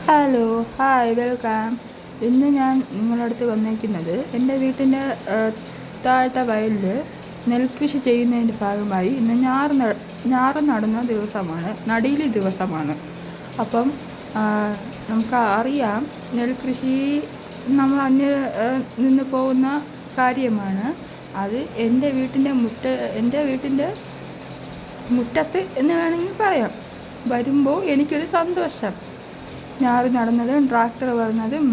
Hello, hi, welcome. ഇന്ന് ഞാൻ നിങ്ങളടുത്ത് വന്നിരിക്കുന്നത് എൻ്റെ വീട്ടിൻ്റെ താഴത്തെ വയലിൽ നെൽകൃഷി ചെയ്യുന്നതിൻ്റെ ഭാഗമായി ഇന്ന് ഞാറ് നടുന്ന ദിവസമാണ്, നടീലി ദിവസമാണ്. അപ്പം നമുക്ക് അറിയാം, നെൽകൃഷി നമ്മൾ നിന്ന് പോകുന്ന കാര്യമാണ്. അത് എൻ്റെ വീട്ടിൻ്റെ മുറ്റത്ത് എന്ന് വേണമെങ്കിൽ പറയാം. വരുമ്പോൾ എനിക്കൊരു സന്തോഷം. ഞാറ് നടുന്നതും ട്രാക്ടർ വരുന്നതും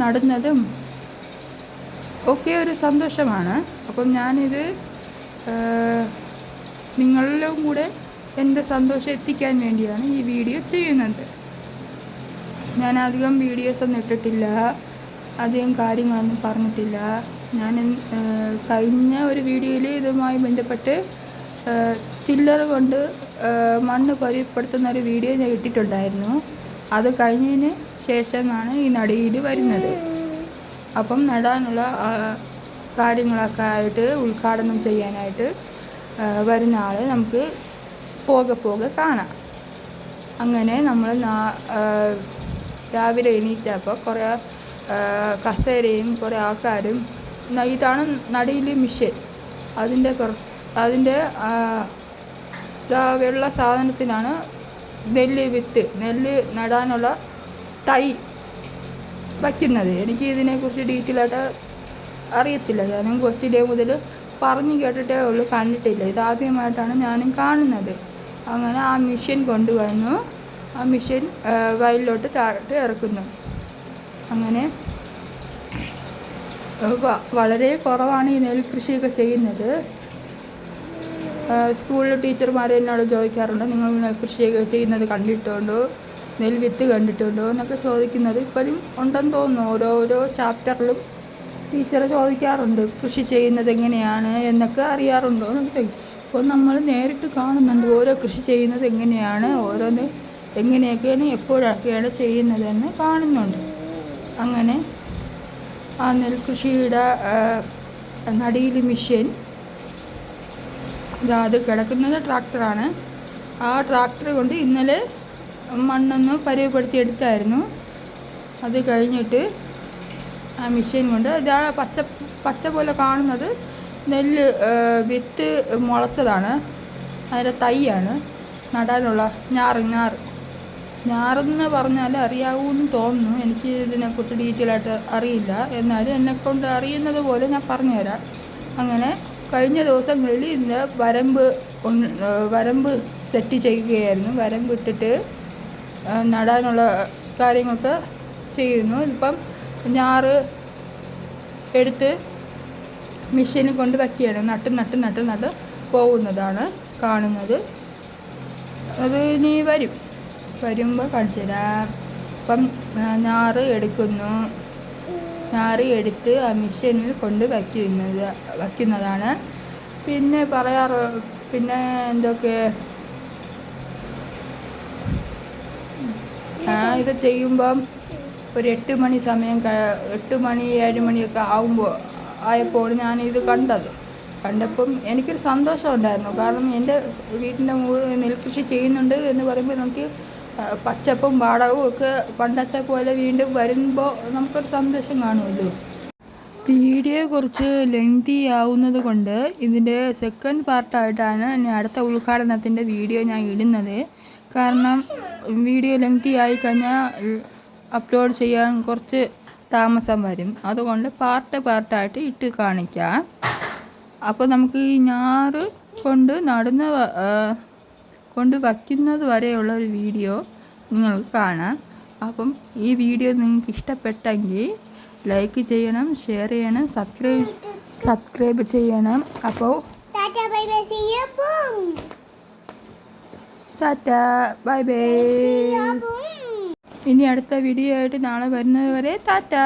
നടുന്നതും ഒക്കെ ഒരു സന്തോഷമാണ്. അപ്പം ഞാനിത് നിങ്ങളിലും കൂടെ എൻ്റെ സന്തോഷം എത്തിക്കാൻ വേണ്ടിയാണ് ഈ വീഡിയോ ചെയ്യുന്നത്. ഞാൻ അധികം വീഡിയോസൊന്നും ഇട്ടിട്ടില്ല, അധികം കാര്യങ്ങളൊന്നും പറഞ്ഞിട്ടില്ല. ഞാൻ കഴിഞ്ഞ ഒരു വീഡിയോയിൽ ഇതുമായി ബന്ധപ്പെട്ട് ടില്ലർ കൊണ്ട് മണ്ണ് പരിപ്പെടുത്തുന്ന ഒരു വീഡിയോ ഞാൻ ഇട്ടിട്ടുണ്ടായിരുന്നു. അത് കഴിഞ്ഞതിന് ശേഷമാണ് ഈ നടീൽ വരുന്നത്. അപ്പം നടാനുള്ള കാര്യങ്ങളൊക്കെ ആയിട്ട് ഉദ്ഘാടനം ചെയ്യാനായിട്ട് വരുന്ന ആൾ നമുക്ക് പോകെ കാണാം. അങ്ങനെ നമ്മൾ രാവിലെ എണീച്ചപ്പോൾ കുറേ കസേരയും കുറേ ആൾക്കാരും, ഇതാണ് നടീൽ മിഷൻ. അതിൻ്റെ വെള്ള സാധനത്തിനാണ് നെല്ല് നടാനുള്ള തൈ വയ്ക്കുന്നത്. എനിക്ക് ഇതിനെക്കുറിച്ച് ഡീറ്റെയിൽ ആയിട്ട് അറിയത്തില്ല. ഞാനും കൊച്ചിലെ മുതൽ പറഞ്ഞു കേട്ടിട്ടേ ഉള്ളൂ, കണ്ടിട്ടില്ല. ഇതാദ്യമായിട്ടാണ് ഞാനും കാണുന്നത്. അങ്ങനെ ആ മിഷൻ കൊണ്ടുവന്നു, ആ മിഷൻ വയലിലോട്ട് ഇറക്കുന്നു. അങ്ങനെ വളരെ കുറവാണ് ഈ നെൽകൃഷിയൊക്കെ ചെയ്യുന്നത്. സ്കൂളിൽ ടീച്ചർമാർ എന്നോട് ചോദിക്കാറുണ്ട്, നിങ്ങൾ നെൽകൃഷിയൊക്കെ ചെയ്യുന്നത് കണ്ടിട്ടുണ്ടോ, നെൽവിത്ത് കണ്ടിട്ടുണ്ടോ എന്നൊക്കെ ചോദിക്കുന്നത് ഇപ്പോഴും ഉണ്ടെന്ന് തോന്നുന്നു. ഓരോരോ ചാപ്റ്ററിലും ടീച്ചർ ചോദിക്കാറുണ്ട്, കൃഷി ചെയ്യുന്നത് എങ്ങനെയാണ് എന്നൊക്കെ അറിയാറുണ്ടോ എന്നൊക്കെ ചോദിക്കും. അപ്പോൾ നമ്മൾ നേരിട്ട് കാണുന്നുണ്ട് ഓരോ കൃഷി ചെയ്യുന്നത് എങ്ങനെയാണ്, ഓരോന്ന് എങ്ങനെയൊക്കെയാണ് എപ്പോഴൊക്കെയാണ് ചെയ്യുന്നതെന്ന് കാണുന്നുണ്ട്. അങ്ങനെ ആ നെൽകൃഷിയുടെ നടീൽ മിഷൻ അത് കിടക്കുന്നത് ട്രാക്ടറാണ്. ആ ട്രാക്ടർ കൊണ്ട് ഇന്നലെ മണ്ണൊന്ന് പരിവപ്പെടുത്തിയെടുത്തായിരുന്നു. അത് കഴിഞ്ഞിട്ട് ആ മിഷൻ കൊണ്ട് ഇതാണ് പച്ച പോലെ കാണുന്നത് നെല്ല് വിത്ത് മുളച്ചതാണ്. അതിൻ്റെ തൈയാണ് നടാനുള്ള ഞാറെന്ന് പറഞ്ഞാൽ അറിയാവൂന്ന് തോന്നുന്നു. എനിക്ക് ഇതിനെക്കുറിച്ച് ഡീറ്റെയിൽ ആയിട്ട് അറിയില്ല, എന്നാലും എന്നെക്കൊണ്ട് അറിയുന്നത് പോലെ ഞാൻ പറഞ്ഞുതരാം. അങ്ങനെ കഴിഞ്ഞ ദിവസങ്ങളിൽ ഇതിൻ്റെ വരമ്പ് സെറ്റ് ചെയ്യുകയായിരുന്നു. വരമ്പ് ഇട്ടിട്ട് നടാനുള്ള കാര്യങ്ങളൊക്കെ ചെയ്യുന്നു. ഇപ്പം ഞാറ് എടുത്ത് മെഷീനിൽ കൊണ്ട് വയ്ക്കുകയാണ്. നട്ട് പോകുന്നതാണ് കാണുന്നത്. അത് ഇനി വരുമ്പോൾ കാണിച്ചു തരാം. അപ്പം ഞാറ് എടുത്ത് ആ മെഷീനിൽ കൊണ്ട് വയ്ക്കുന്നതാണ്. പിന്നെ എന്തൊക്കെ ഇത് ചെയ്യുമ്പം ഒരു 8 മണി സമയം 8 മണി 7 മണിയൊക്കെ ആയപ്പോൾ ഞാനിത് കണ്ടപ്പം എനിക്കൊരു സന്തോഷം ഉണ്ടായിരുന്നു. കാരണം എൻ്റെ വീട്ടിൻ്റെ നെൽകൃഷി ചെയ്യുന്നുണ്ട് എന്ന് പറയുമ്പോൾ നമുക്ക് പച്ചപ്പും പാടവും ഒക്കെ പണ്ടത്തെ പോലെ വീണ്ടും വരുമ്പോൾ നമുക്കൊരു സന്തോഷം കാണുമല്ലോ. വീഡിയോ കുറച്ച് ലെങ്തി ആവുന്നത് കൊണ്ട് ഇതിൻ്റെ സെക്കൻഡ് പാർട്ടായിട്ടാണ് ഇനി അടുത്ത ഉദ്ഘാടനത്തിൻ്റെ വീഡിയോ ഞാൻ ഇടുന്നത്. കാരണം വീഡിയോ ലെങ്തി ആയിക്കഴിഞ്ഞാൽ അപ്ലോഡ് ചെയ്യാൻ കുറച്ച് താമസം വരും. അതുകൊണ്ട് പാർട്ടായിട്ട് ഇട്ട് കാണിക്കാം. അപ്പോൾ നമുക്ക് ഈ ഞാറ് കൊണ്ട് വയ്ക്കുന്നത് വരെയുള്ള ഒരു വീഡിയോ നിങ്ങൾക്ക് കാണാം. അപ്പം ഈ വീഡിയോ നിങ്ങൾക്ക് ഇഷ്ടപ്പെട്ടെങ്കിൽ ലൈക്ക് ചെയ്യണം, ഷെയർ ചെയ്യണം, സബ്സ്ക്രൈബ് ചെയ്യണം. അപ്പോൾ ടാറ്റാ, ബൈ ബൈ. ഇനി അടുത്ത വീഡിയോ ആയിട്ട് നാളെ വരുന്നത് വരെ ടാറ്റാ.